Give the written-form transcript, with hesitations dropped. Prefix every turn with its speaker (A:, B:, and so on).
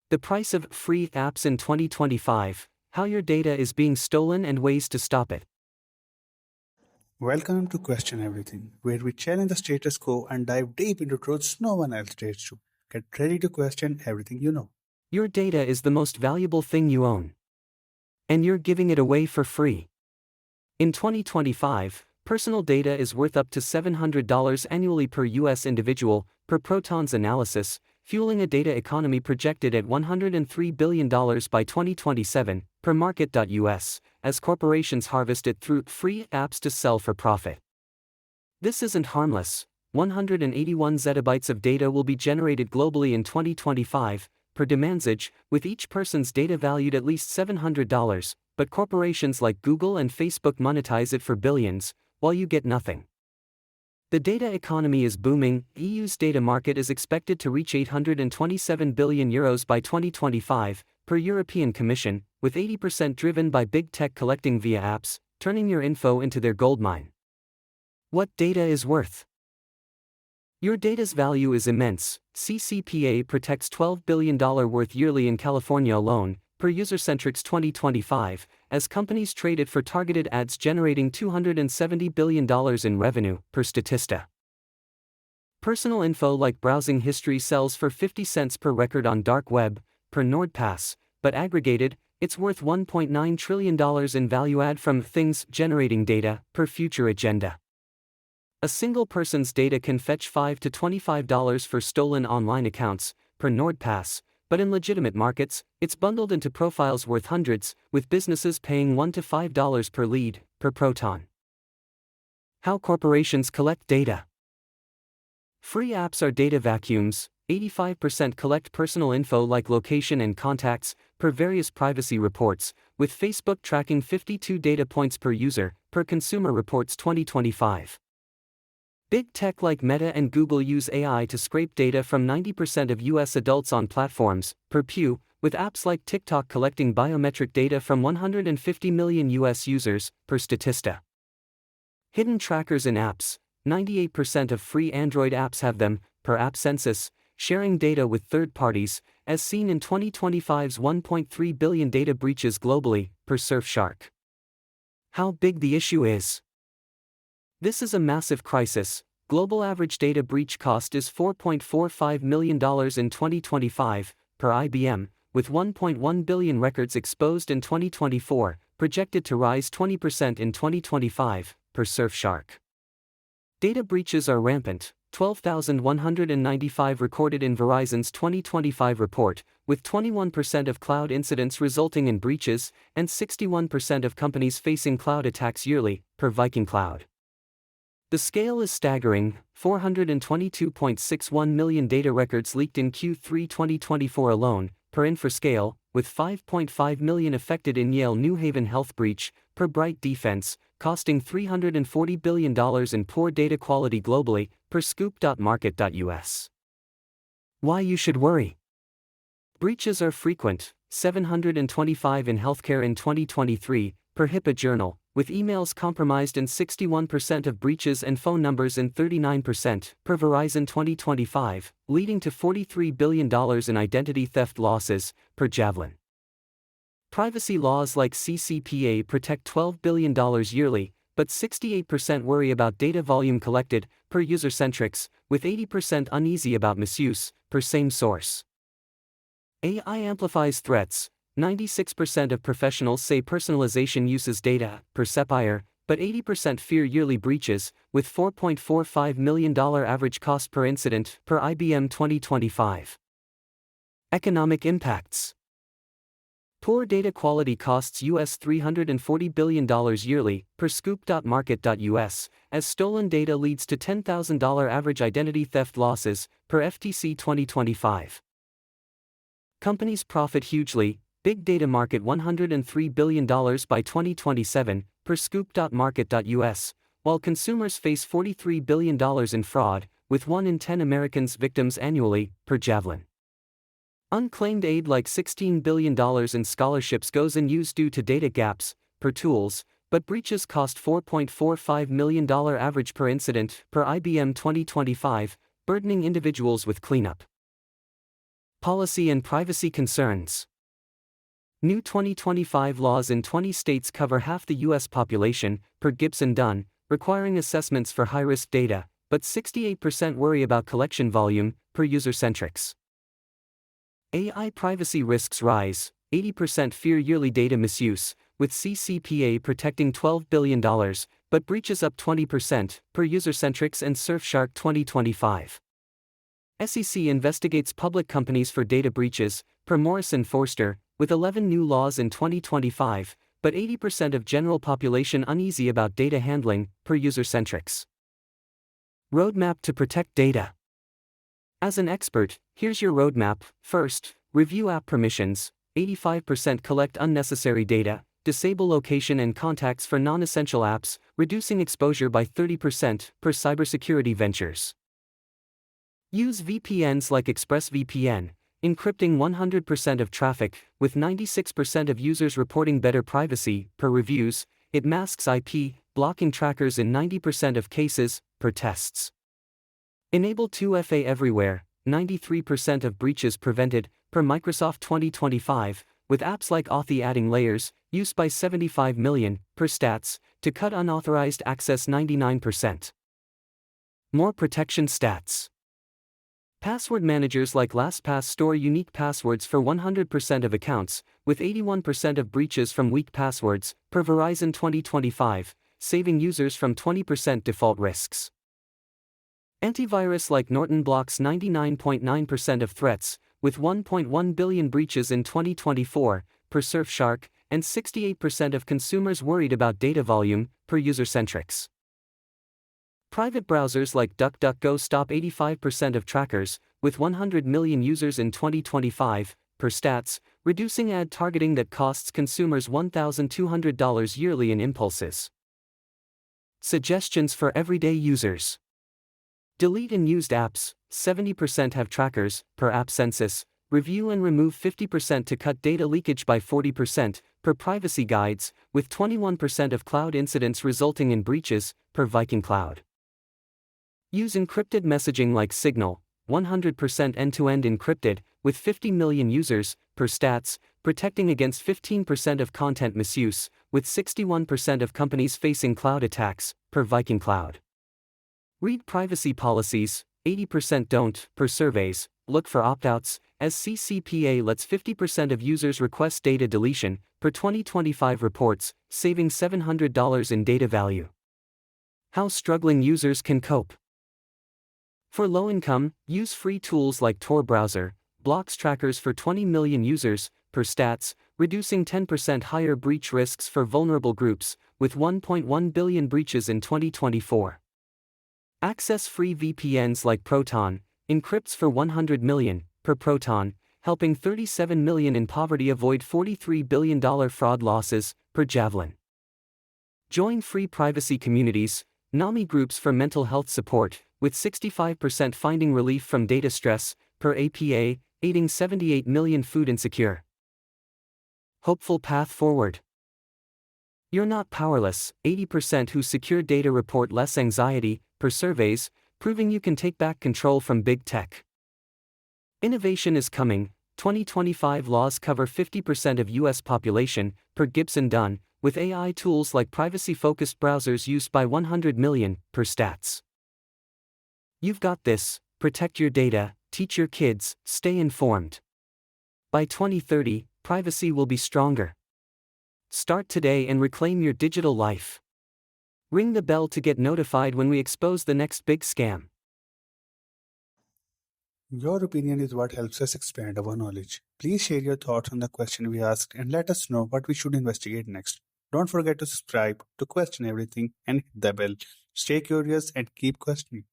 A: The price of free apps in 2025, how your data is being stolen and ways to stop it.
B: Welcome to Question Everything, where we challenge the status quo and dive deep into truths no one else dares to. Get ready to question everything you know.
A: Your data is the most valuable thing you own. And you're giving it away for free. In 2025, personal data is worth up to $700 annually per U.S. individual, per Proton's analysis, fueling a data economy projected at $103 billion by 2027, per Market.us, as corporations harvest it through free apps to sell for profit. This isn't harmless. 181 zettabytes of data will be generated globally in 2025, per Demandsage, with each person's data valued at least $700, but corporations like Google and Facebook monetize it for billions, while you get nothing. The data economy is booming. EU's data market is expected to reach €827 billion by 2025, per European Commission, with 80% driven by big tech collecting via apps, turning your info into their goldmine. What data is worth? Your data's value is immense. CCPA protects $12 billion worth yearly in California alone, per Usercentrics 2025, as companies trade it for targeted ads generating $270 billion in revenue, per Statista. Personal info like browsing history sells for 50 cents per record on dark web, per NordPass, but aggregated, it's worth $1.9 trillion in value add from things generating data, per Future Agenda. A single person's data can fetch $5 to $25 for stolen online accounts, per NordPass, but in legitimate markets, it's bundled into profiles worth hundreds, with businesses paying $1 to $5 per lead, per Proton. How corporations collect data. Free apps are data vacuums. 85% collect personal info like location and contacts, per various privacy reports, with Facebook tracking 52 data points per user, per Consumer Reports 2025. Big tech like Meta and Google use AI to scrape data from 90% of US adults on platforms, per Pew, with apps like TikTok collecting biometric data from 150 million US users, per Statista. Hidden trackers in apps. 98% of free Android apps have them, per App Census, sharing data with third parties, as seen in 2025's 1.3 billion data breaches globally, per Surfshark. How big the issue is. This is a massive crisis. Global average data breach cost is $4.45 million in 2025, per IBM, with 1.1 billion records exposed in 2024, projected to rise 20% in 2025, per Surfshark. Data breaches are rampant. 12,195 recorded in Verizon's 2025 report, with 21% of cloud incidents resulting in breaches, and 61% of companies facing cloud attacks yearly, per Viking Cloud. The scale is staggering. 422.61 million data records leaked in Q3 2024 alone, per Infrascale, with 5.5 million affected in Yale New Haven health breach, per Bright Defense, costing $340 billion in poor data quality globally, per Scoop.market.us. Why you should worry. Breaches are frequent. 725 in healthcare in 2023, per HIPAA Journal, with emails compromised in 61% of breaches and phone numbers in 39%, per Verizon 2025, leading to $43 billion in identity theft losses, per Javelin. Privacy laws like CCPA protect $12 billion yearly, but 68% worry about data volume collected, per Usercentrics, with 80% uneasy about misuse, per same source. AI amplifies threats. 96% of professionals say personalization uses data, per Sapphire, but 80% fear yearly breaches, with $4.45 million average cost per incident, per IBM 2025. Economic impacts. Poor data quality costs US $340 billion yearly, per Scoop.market.us, as stolen data leads to $10,000 average identity theft losses, per FTC 2025. Companies profit hugely. Big data market $103 billion by 2027, per Scoop.market.us, while consumers face $43 billion in fraud, with 1 in 10 Americans victims annually, per Javelin. Unclaimed aid like $16 billion in scholarships goes unused due to data gaps, per Tools, but breaches cost $4.45 million average per incident, per IBM 2025, burdening individuals with cleanup. Policy and privacy concerns. New 2025 laws in 20 states cover half the U.S. population, per Gibson-Dunn, requiring assessments for high-risk data, but 68% worry about collection volume, per Usercentrics. AI privacy risks rise, 80% fear yearly data misuse, with CCPA protecting $12 billion, but breaches up 20%, per Usercentrics and Surfshark 2025. SEC investigates public companies for data breaches, per Morrison Forster, with 11 new laws in 2025, but 80% of general population uneasy about data handling, per Usercentrics. Roadmap to protect data. As an expert, here's your roadmap. First, review app permissions. 85% collect unnecessary data, disable location and contacts for non-essential apps, reducing exposure by 30%, per Cybersecurity Ventures. Use VPNs like ExpressVPN, encrypting 100% of traffic, with 96% of users reporting better privacy, per reviews. It masks IP, blocking trackers in 90% of cases, per tests. Enable 2FA everywhere, 93% of breaches prevented, per Microsoft 2025, with apps like Authy adding layers, used by 75 million, per Stats, to cut unauthorized access 99%. More protection stats. Password managers like LastPass store unique passwords for 100% of accounts, with 81% of breaches from weak passwords, per Verizon 2025, saving users from 20% default risks. Antivirus like Norton blocks 99.9% of threats, with 1.1 billion breaches in 2024, per Surfshark, and 68% of consumers worried about data volume, per Usercentrics. Private browsers like DuckDuckGo stop 85% of trackers, with 100 million users in 2025, per Stats, reducing ad targeting that costs consumers $1,200 yearly in impulses. Suggestions for everyday users. Delete unused apps. 70% have trackers, per App Census. Review and remove 50% to cut data leakage by 40%, per Privacy Guides, with 21% of cloud incidents resulting in breaches, per Viking Cloud. Use encrypted messaging like Signal, 100% end-to-end encrypted, with 50 million users, per Stats, protecting against 15% of content misuse, with 61% of companies facing cloud attacks, per Viking Cloud. Read privacy policies. 80% don't, per surveys. Look for opt-outs, as CCPA lets 50% of users request data deletion, per 2025 reports, saving $700 in data value. How struggling users can cope. For low income, use free tools like Tor Browser, blocks trackers for 20 million users, per Stats, reducing 10% higher breach risks for vulnerable groups, with 1.1 billion breaches in 2024. Access free VPNs like Proton, encrypts for 100 million, per Proton, helping 37 million in poverty avoid $43 billion fraud losses, per Javelin. Join free privacy communities, NAMI groups for mental health support, with 65% finding relief from data stress, per APA, aiding 78 million food insecure. Hopeful path forward. You're not powerless. 80% who secure data report less anxiety, per surveys, proving you can take back control from big tech. Innovation is coming. 2025 laws cover 50% of U.S. population, per Gibson-Dunn, with AI tools like privacy-focused browsers used by 100 million, per Stats. You've got this. Protect your data, teach your kids, stay informed. By 2030, privacy will be stronger. Start today and reclaim your digital life. Ring the bell to get notified when we expose the next big scam.
B: Your opinion is what helps us expand our knowledge. Please share your thoughts on the question we asked and let us know what we should investigate next. Don't forget to subscribe to Question Everything and hit the bell. Stay curious and keep questioning.